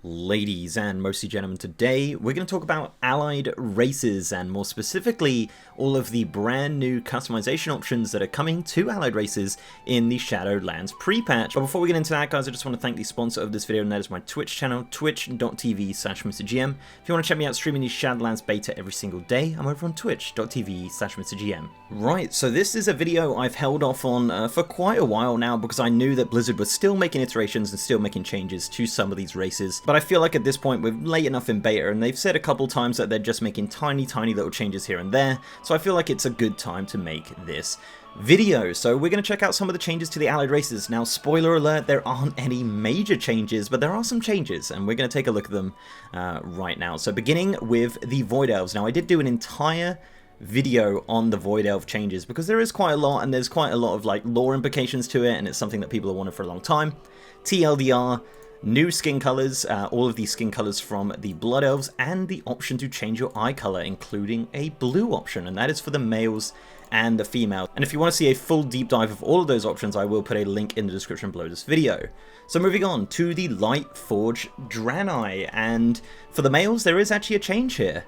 Ladies and mostly gentlemen, today we're going to talk about allied races and more specifically all of the brand new customization options that are coming to allied races in the Shadowlands pre-patch. But before we get into that, guys, I just want to thank the sponsor of this video, and that is my Twitch channel, twitch.tv/MrGM. If you want to check me out streaming the Shadowlands beta every single day, I'm over on twitch.tv/MrGM. Right, so this is a video I've held off on for quite a while now because I knew that Blizzard was still making iterations and still making changes to some of these races. But I feel like at this point we're late enough in beta, and they've said a couple times that they're just making tiny little changes here and there, so I feel like it's a good time to make this video. So we're going to check out some of the changes to the allied races. Now, spoiler alert, there aren't any major changes, but there are some changes, and we're going to take a look at them right now. So beginning with the Void Elves. Now, I did do an entire video on the Void Elf changes because there is quite a lot, and there's quite a lot of like lore implications to it, and it's something that people have wanted for a long time. TLDR, new skin colors, all of these skin colors from the Blood Elves, and the option to change your eye color, including a blue option, and that is for the males and the females. And if you want to see a full deep dive of all of those options, I will put a link in the description below this video. So moving on to the Lightforged Draenei, and for the males there is actually a change here.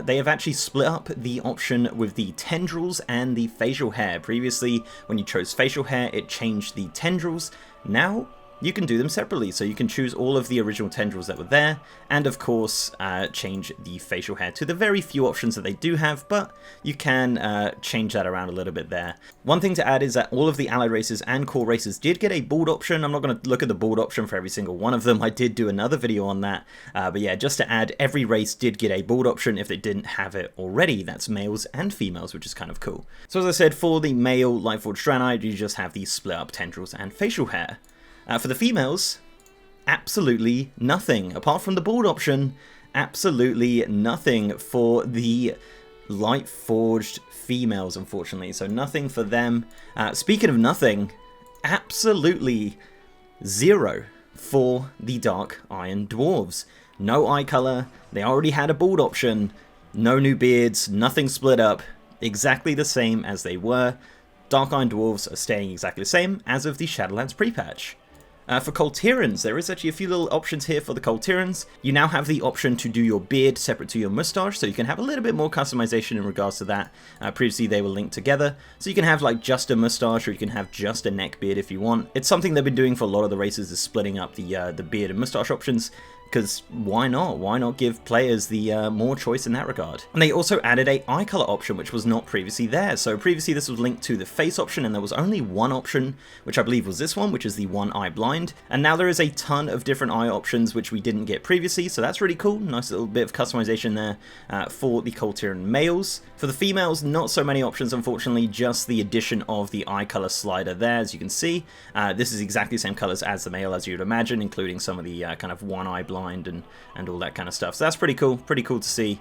They have actually split up the option with the tendrils and the facial hair. Previously, when you chose facial hair, it changed the tendrils. Now you can do them separately, so you can choose all of the original tendrils that were there, and of course change the facial hair to the very few options that they do have, but you can change that around a little bit there. One thing to add is that all of the allied races and core races did get a bald option. I'm not going to look at the bald option for every single one of them. I did do another video on that, but yeah, just to add, every race did get a bald option if they didn't have it already. That's males and females, which is kind of cool. So as I said, for the male Lightforged Draenei, you just have these split up tendrils and facial hair. For the females, absolutely nothing. Apart from the bald option, absolutely nothing for the Lightforged females, unfortunately. So nothing for them. Speaking of nothing, absolutely zero for the Dark Iron Dwarves. No eye color, they already had a bald option, no new beards, nothing split up, exactly the same as they were. Dark Iron Dwarves are staying exactly the same as of the Shadowlands pre-patch. For Kul Tirans, there is actually a few little options here for the Kul Tirans. You now have the option to do your beard separate to your mustache, so you can have a little bit more customization in regards to that. Previously they were linked together, so you can have like just a mustache, or you can have just a neck beard if you want. It's something they've been doing for a lot of the races, is splitting up the beard and mustache options. Because why not? Why not give players the more choice in that regard? And they also added a eye color option, which was not previously there. So previously this was linked to the face option, and there was only one option, which I believe was this one, which is the one eye blind. And now there is a ton of different eye options, which we didn't get previously. So that's really cool. Nice little bit of customization there for the Kul Tiran males. For the females, not so many options, unfortunately, just the addition of the eye color slider there, as you can see. This is exactly the same colors as the male, as you'd imagine, including some of the kind of one eye blind and all that kind of stuff. So that's pretty cool to see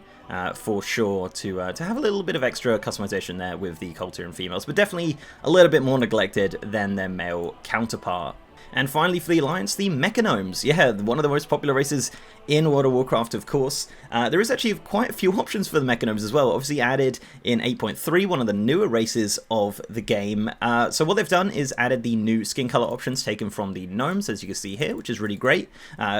for sure, to have a little bit of extra customization there with the Kul Tiran females, but definitely a little bit more neglected than their male counterpart. And finally for the Alliance, the Mechagnomes. Yeah, one of the most popular races in World of Warcraft, of course. There is actually quite a few options for the Mechagnomes as well, obviously added in 8.3, one of the newer races of the game. So what they've done is added the new skin color options taken from the gnomes, as you can see here, which is really great.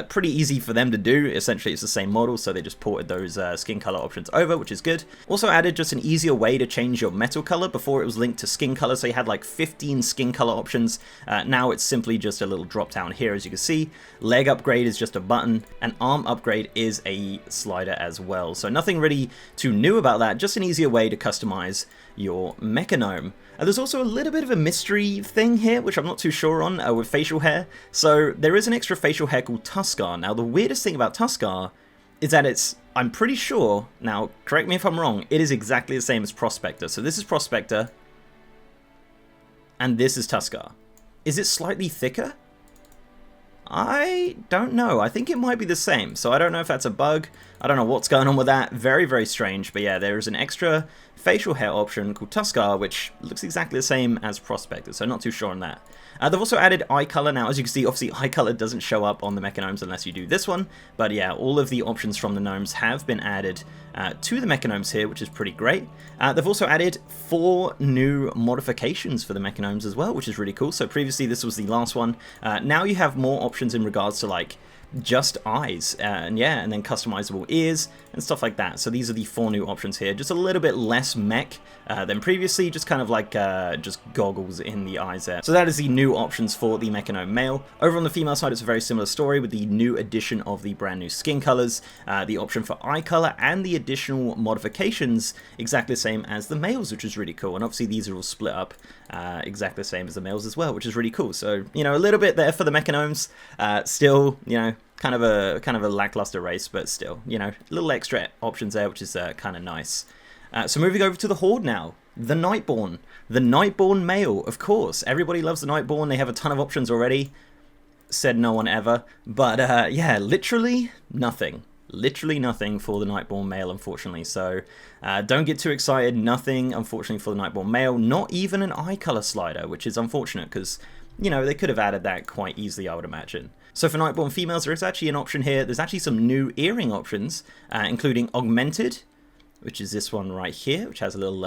Pretty easy for them to do. Essentially, it's the same model, so they just ported those skin color options over, which is good. Also added just an easier way to change your metal color. Before it was linked to skin color, so you had like 15 skin color options. Now it's simply just a little drop down here, as you can see. Leg upgrade is just a button, and arm upgrade is a slider as well. So nothing really too new about that, just an easier way to customize your Mechagnome. There's also a little bit of a mystery thing here, which I'm not too sure on, with facial hair. So there is an extra facial hair called Tuskar. Now the weirdest thing about Tuskar is that it's, I'm pretty sure, now correct me if I'm wrong, it is exactly the same as Prospector. So this is Prospector, and this is Tuskar. Is it slightly thicker? I don't know. I think it might be the same, so I don't know if that's a bug. I don't know what's going on with that. Very strange, but yeah, there is an extra facial hair option called Tuskar, which looks exactly the same as Prospector, so not too sure on that. They've also added eye color. Now, as you can see, obviously eye color doesn't show up on the Mechagnomes unless you do this one, but yeah, all of the options from the gnomes have been added to the Mechagnomes here, which is pretty great. They've also added 4 new modifications for the Mechagnomes as well, which is really cool. So previously this was the last one. Now you have more options in regards to like just eyes, and yeah, and then customizable ears and stuff like that. So these are the 4 new options here, just a little bit less mech than previously, just kind of like just goggles in the eyes there. So that is the new options for the Mechagnome Male. Over on the female side, it's a very similar story with the new addition of the brand new skin colors, the option for eye color, and the additional modifications exactly the same as the males, which is really cool. And obviously these are all split up exactly the same as the males as well, which is really cool. So, you know, a little bit there for the Mechagnomes, still, you know, kind of a lackluster race, but still, you know, little extra options there, which is kind of nice. So moving over to the Horde now, the Nightborne. The Nightborne Male, of course. Everybody loves the Nightborne. They have a ton of options already. Said no one ever. But yeah, literally nothing. Literally nothing for the Nightborne Male, unfortunately. So don't get too excited. Nothing, unfortunately, for the Nightborne Male. Not even an eye color slider, which is unfortunate because, you know, they could have added that quite easily, I would imagine. So for Nightborne females, there is actually an option here. There's actually some new earring options, including Augmented, which is this one right here, which has a little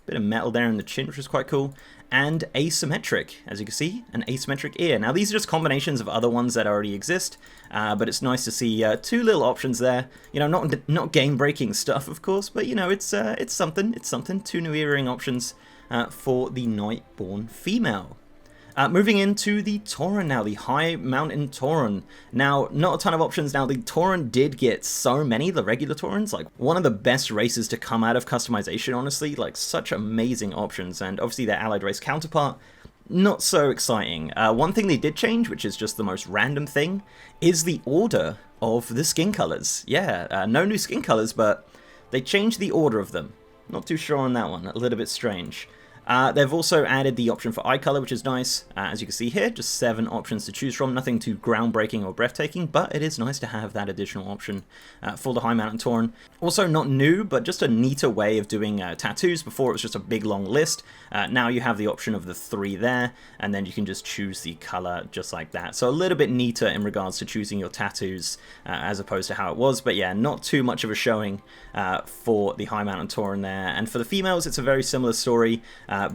bit of metal there in the chin, which is quite cool, and Asymmetric, as you can see, an asymmetric ear. Now these are just combinations of other ones that already exist, but it's nice to see 2 little options there. You know, not game-breaking stuff, of course, but you know, it's something. It's something. 2 new earring options for the Nightborne female. Moving into the Tauren now, the Highmountain Tauren. Now, not a ton of options. Now, the Tauren did get so many, the regular Taurens, like one of the best races to come out of customization, honestly, like such amazing options, and obviously their allied race counterpart, not so exciting. One thing they did change, which is just the most random thing, is the order of the skin colors. Yeah, no new skin colors, but they changed the order of them. Not too sure on that one, a little bit strange. They've also added the option for eye color, which is nice. As you can see here, just 7 options to choose from. Nothing too groundbreaking or breathtaking, but it is nice to have that additional option for the Highmountain Tauren. Also not new, but just a neater way of doing tattoos. Before it was just a big long list. Now you have the option of the 3 there, and then you can just choose the color just like that. So a little bit neater in regards to choosing your tattoos as opposed to how it was. But yeah, not too much of a showing for the Highmountain Tauren there. And for the females, it's a very similar story.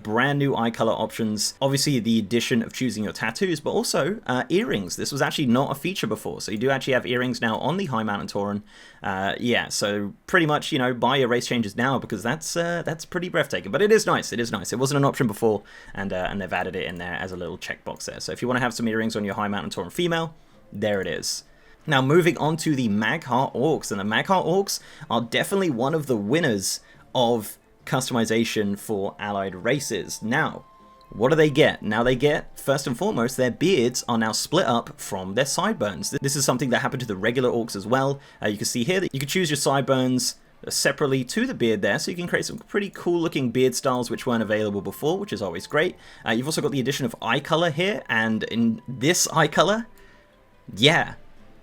Brand new eye color options, obviously the addition of choosing your tattoos, but also earrings. This was actually not a feature before, so you do actually have earrings now on the Highmountain Tauren. Yeah, so pretty much, you know, buy your race changes now because that's pretty breathtaking. But it is nice. It is nice. It wasn't an option before, and they've added it in there as a little checkbox there. So if you want to have some earrings on your Highmountain Tauren female, there it is. Now moving on to the Heart Orcs, and the Heart Orcs are definitely one of the winners of customization for allied races. Now, what do they get? Now they get, first and foremost, their beards are now split up from their sideburns. This is something that happened to the regular orcs as well. You can see here that you can choose your sideburns separately to the beard there, so you can create some pretty cool looking beard styles which weren't available before, which is always great. You've also got the addition of eye color here, and in this eye color, yeah,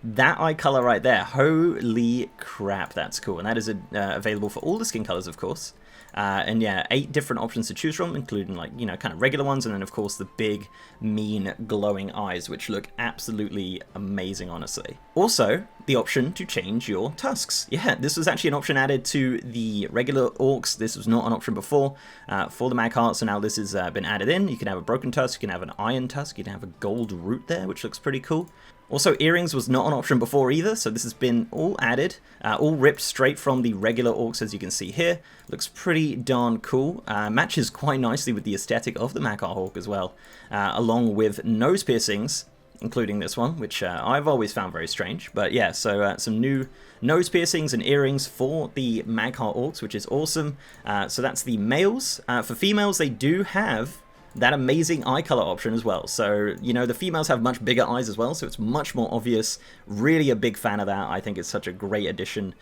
that eye color right there, holy crap, that's cool. And that is available for all the skin colors, of course. And yeah, 8 different options to choose from, including, like, you know, kind of regular ones, and then of course the big, mean, glowing eyes, which look absolutely amazing, honestly. Also, the option to change your tusks. Yeah, this was actually an option added to the regular orcs. This was not an option before for the Magheart, so now this has been added in. You can have a broken tusk, you can have an iron tusk, you can have a gold root there, which looks pretty cool. Also, earrings was not an option before either, so this has been all added, all ripped straight from the regular orcs, as you can see here. Looks pretty darn cool. Matches quite nicely with the aesthetic of the Magheart Orc as well, along with nose piercings, including this one, which I've always found very strange. But yeah, so some new nose piercings and earrings for the Magheart Orcs, which is awesome. So that's the males. For females, they do have that amazing eye color option as well. So, you know, the females have much bigger eyes as well, so it's much more obvious. Really a big fan of that. I think it's such a great addition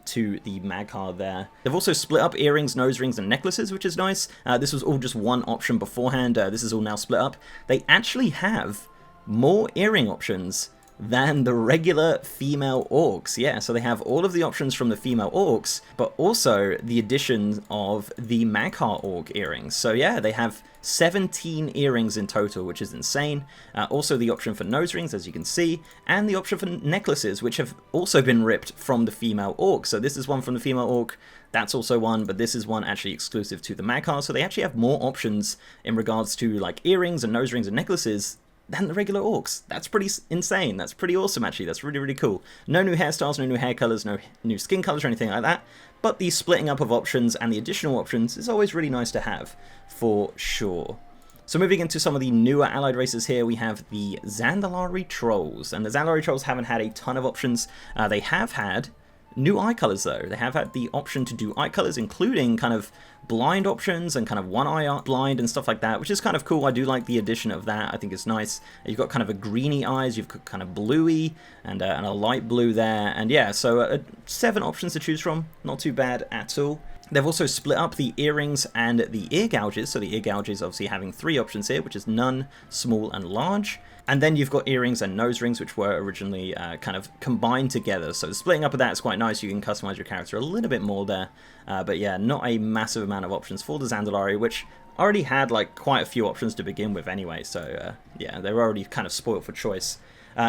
to the Magheart there. They've also split up earrings, nose rings, and necklaces, which is nice. This was all just one option beforehand. This is all now split up. They actually have more earring options than the regular female orcs. Yeah, so they have all of the options from the female orcs, but also the addition of the Magheart orc earrings. So yeah, they have 17 earrings in total, which is insane. Also the option for nose rings, as you can see, and the option for necklaces, which have also been ripped from the female orc. So this is one from the female orc, that's also one, but this is one actually exclusive to the Magheart. So they actually have more options in regards to like earrings and nose rings and necklaces than the regular orcs. That's pretty insane. That's pretty awesome, actually. That's really, really cool. No new hairstyles, no new hair colors, no new skin colors or anything like that. But the splitting up of options and the additional options is always really nice to have, for sure. So moving into some of the newer allied races here, we have the Zandalari Trolls. And the Zandalari Trolls haven't had a ton of options. They have had new eye colors though. They have had the option to do eye colors, including kind of blind options and kind of one eye blind and stuff like that, which is kind of cool. I do like the addition of that. I think it's nice. You've got kind of a greeny eyes, you've got kind of bluey and a light blue there. And yeah, so 7 options to choose from. Not too bad at all. They've also split up the earrings and the ear gouges. So the ear gouges obviously having 3 options here, which is none, small, and large. And then you've got earrings and nose rings, which were originally kind of combined together. So the splitting up of that is quite nice. You can customize your character a little bit more there. But yeah, not a massive amount of options for the Zandalari, which already had like quite a few options to begin with anyway. So yeah, they were already kind of spoiled for choice.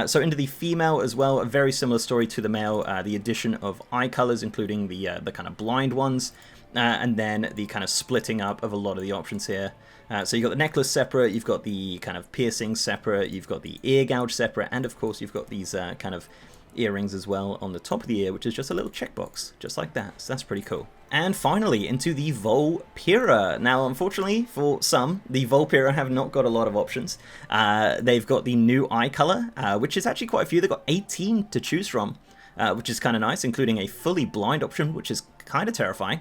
So into the female as well, a very similar story to the male. The addition of eye colors, including the kind of blind ones. And then the kind of splitting up of a lot of the options here. So you've got the necklace separate, you've got the kind of piercing separate, you've got the ear gouge separate, and of course you've got these kind of earrings as well on the top of the ear, which is just a little checkbox, just like that. So that's pretty cool. And finally, into the Vulpera. Now, unfortunately for some, the Vulpera have not got a lot of options. They've got the new eye color, which is actually quite a few. They've got 18 to choose from, which is kind of nice, including a fully blind option, which is kind of terrifying.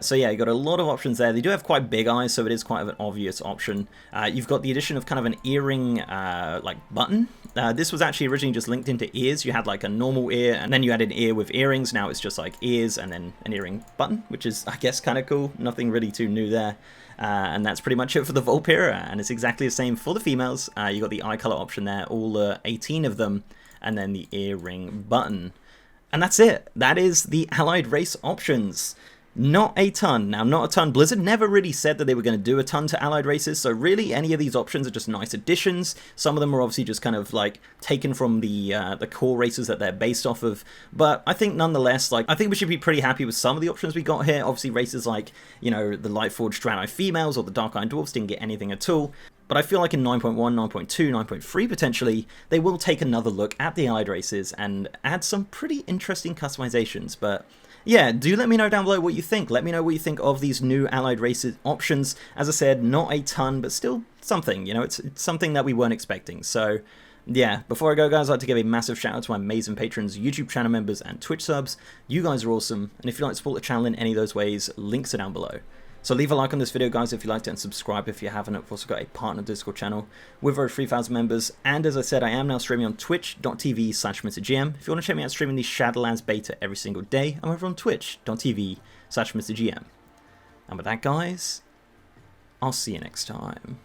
So yeah, you've got a lot of options there. They do have quite big eyes, so it is quite an obvious option. You've got the addition of kind of an earring like button. This was actually originally just linked into ears. You had like a normal ear, and then you had an ear with earrings. Now it's just like ears and then an earring button, which is, I guess, kind of cool. Nothing really too new there. And that's pretty much it for the Vulpera, and it's exactly the same for the females. You got the eye color option there, all 18 of them, and then the earring button. And that's it. That is the allied race options. Not a ton. Now, not a ton. Blizzard never really said that they were going to do a ton to allied races, so really any of these options are just nice additions. Some of them are obviously just kind of like taken from the core races that they're based off of, but I think nonetheless, like, I think we should be pretty happy with some of the options we got here. Obviously races like, you know, the Lightforged Draenei females or the Dark Iron Dwarves didn't get anything at all. But I feel like in 9.1, 9.2, 9.3 potentially, they will take another look at the allied races and add some pretty interesting customizations. But yeah, do let me know down below what you think. Let me know what you think of these new allied races options. As I said, not a ton, but still something. You know, it's something that we weren't expecting. So yeah, before I go, guys, I'd like to give a massive shout out to my amazing patrons, YouTube channel members, and Twitch subs. You guys are awesome. And if you'd like to support the channel in any of those ways, links are down below. So leave a like on this video, guys, if you liked it, and subscribe if you haven't. I've also got a partner Discord channel with over 3,000 members. And as I said, I am now streaming on twitch.tv/MrGM. If you want to check me out streaming the Shadowlands beta every single day, I'm over on twitch.tv/MrGM. And with that, guys, I'll see you next time.